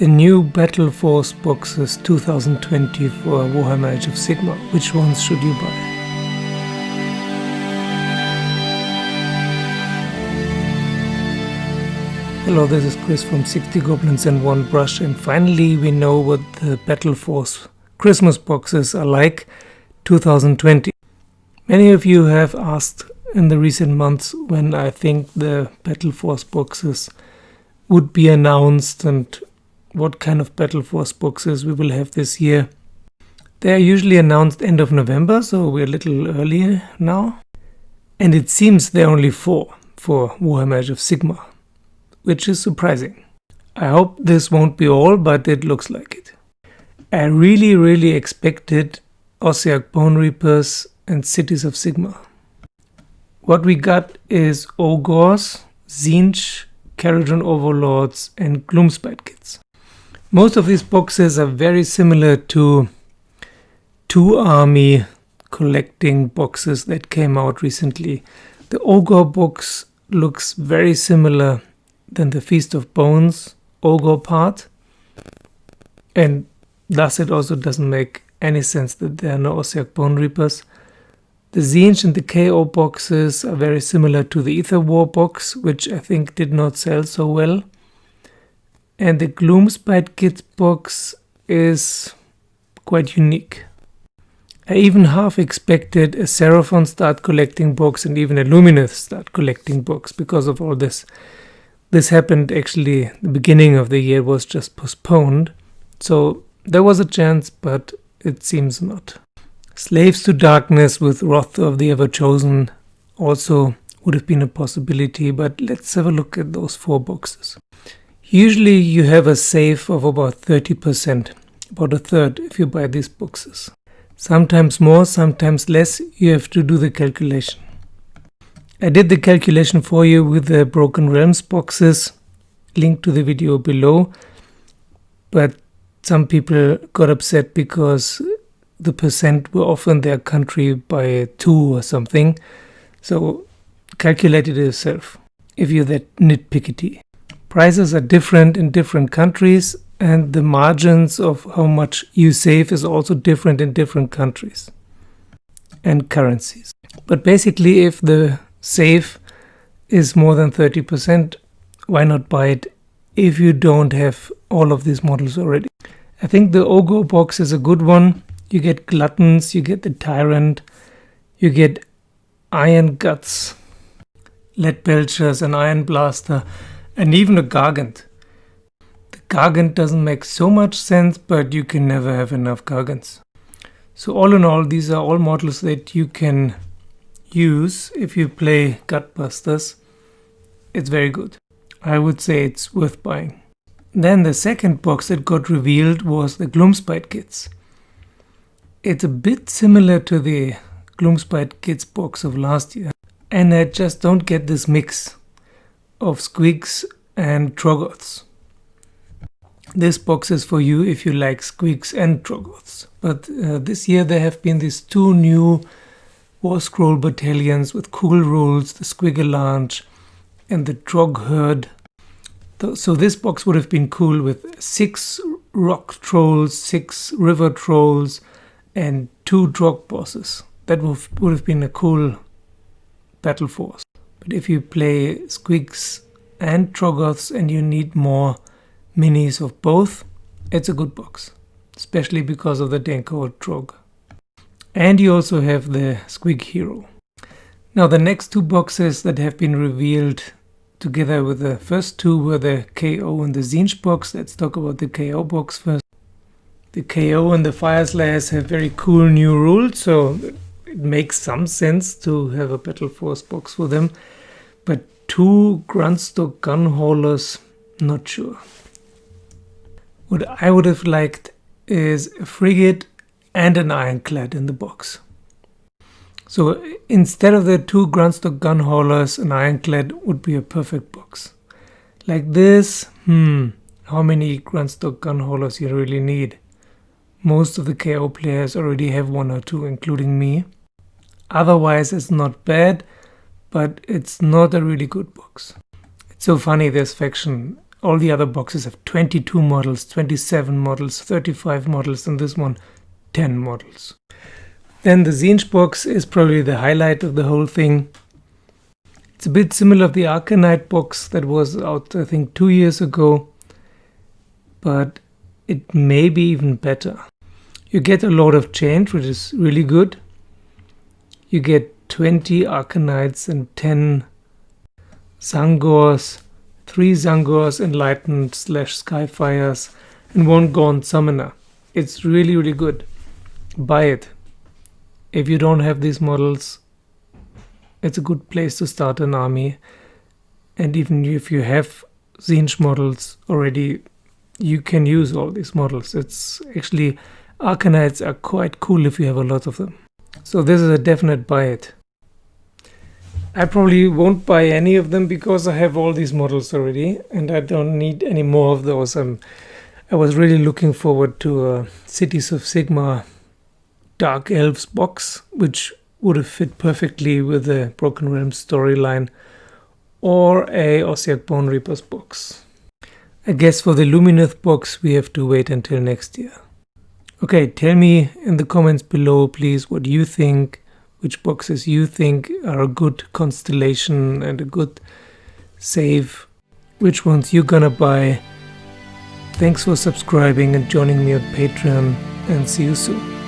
The new Battleforce Boxes 2020 for Warhammer Age of Sigmar. Which ones should you buy? Hello, this is Chris from 60 Goblins and 1 Brush, and finally we know what the Battleforce Christmas boxes are like 2020. Many of you have asked in the recent months when I think the Battleforce boxes would be announced and what kind of Battleforce boxes we will have this year. They are usually announced end of November, so we're a little earlier now. And it seems there are only 4 for Warhammer Age of Sigmar, which is surprising. I hope this won't be all, but it looks like it. I really expected Ossiarch Bone Reapers and Cities of Sigmar. What we got is Ogres, Zinc, Caradron Overlords and Gloom Sprite kits. Most of these boxes are very similar to 2 army collecting boxes that came out recently. The Ogre box looks very similar than the Feast of Bones Ogre part, and thus it also doesn't make any sense that there are no Ossiarch Bone Reapers. The Zinch and the KO boxes are very similar to the Ether War box, which I think did not sell so well. And the Gloom Sprite kit box is quite unique. I even half expected a Seraphon start collecting box and even a Lumineth start collecting box because of all this. This happened actually, the beginning of the year was just postponed. So there was a chance, but it seems not. Slaves to Darkness with Wrath of the Ever-Chosen also would have been a possibility, but let's have a look at those 4 boxes. Usually you have a save of about 30%, about a third if you buy these boxes. Sometimes more, sometimes less, you have to do the calculation. I did the calculation for you with the Broken Realms boxes, link to the video below, but some people got upset because the percent were off in their country by 2 or something, so calculate it yourself if you're that nitpicky. Prices are different in different countries, and the margins of how much you save is also different in different countries and currencies. But basically, if the save is more than 30%, why not buy it if you don't have all of these models already? I think the Ogre box is a good one. You get Gluttons, you get the Tyrant, you get Iron Guts, Lead Belchers, an Iron Blaster, and even a Gargant. The Gargant doesn't make so much sense, but you can never have enough Gargants. So all in all, these are all models that you can use if you play Gutbusters. It's very good. I would say it's worth buying. Then the second box that got revealed was the Gloom Sprite kits. It's a bit similar to the Gloom Sprite kits box of last year, and I just don't get this mix of Squigs and Troggoths. This box is for you if you like Squigs and Troggoths. But this year there have been these 2 new War Scroll battalions with cool rules, the Squigalange and the Trog Herd. So this box would have been cool with 6 Rock Trolls, 6 River Trolls and 2 Trog bosses. That would have been a cool Battleforce. But if you play Squigs and Troggoths and you need more minis of both, it's a good box, especially because of the Denko Trog. And you also have the Squig Hero. Now the next 2 boxes that have been revealed together with the first 2 were the KO and the Zinch box. Let's talk about the KO box first. The KO and the Fire Slayers have very cool new rules, so it makes some sense to have a Battleforce box for them. But 2 Grunstock Gun Haulers, not sure. What I would have liked is a Frigate and an Ironclad in the box. So instead of the 2 Grunstock Gun Haulers, an Ironclad would be a perfect box. Like this, how many Grunstock Gun Haulers you really need? Most of the KO players already have 1 or 2, including me. Otherwise it's not bad, but it's not a really good box. It's so funny, this faction All the other boxes have 22 models, 27 models, 35 models, and this one 10 models. Then the Zinc box is probably the highlight of the whole thing. It's a bit similar to the Arcanite box that was out, I think, 2 years ago, but it may be even better. You get a lot of change, which is really good. You get 20 Arcanites and 10 Zangors, 3 Zangors Enlightened / Skyfires, and 1 Gaunt Summoner. It's really, really good. Buy it. If you don't have these models, it's a good place to start an army. And even if you have Zinc models already, you can use all these models. It's actually, Arcanites are quite cool if you have a lot of them. So this is a definite buy it. I probably won't buy any of them because I have all these models already and I don't need any more of those. I was really looking forward to a Cities of Sigmar Dark Elves box, which would have fit perfectly with the Broken Realms storyline, or a Ossiarch Bone Reapers box. I guess for the Lumineth box we have to wait until next year. Okay, tell me in the comments below, please, what you think, which boxes you think are a good constellation and a good save, which ones you're gonna buy. Thanks for subscribing and joining me on Patreon, and see you soon.